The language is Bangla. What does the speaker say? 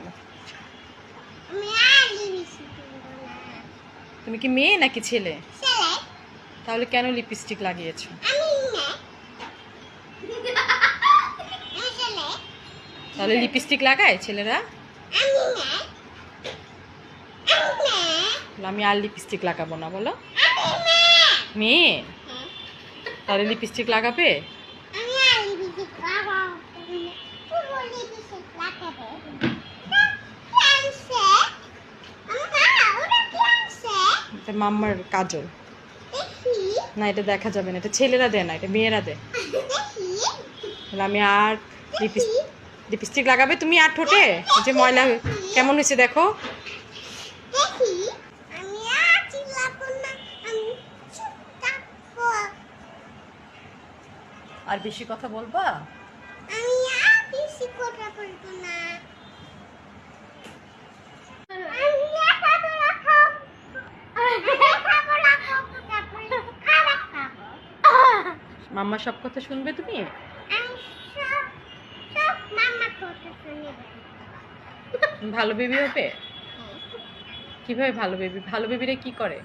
বলো। তুমি কি মেয়ে নাকি ছেলে? তাহলে কেন লিপস্টিক লাগিয়েছো? তাহলে লিপস্টিক লাগায় ছেলেরা? আমি আর লিপস্টিক লাগাবো না বলো। মেয়ে তাহলে লিপস্টিক লাগাবে? এটা মাম্মার কাজল না, এটা দেখা যাবে না, এটা ছেলেরা দেয় না, এটা মেয়েরা দেয়। আমি আর লিপস্টিক লাগাবে তুমি আর ঠোঁটে? যে ময়লা কেমন হয়েছে দেখো। আর বেশি কথা বলবা? মাম্মা সব কথা শুনবে তুমি? ভালো বেবি হবে? কিভাবে ভালো বেবি? ভালো বেবিরা কি করে?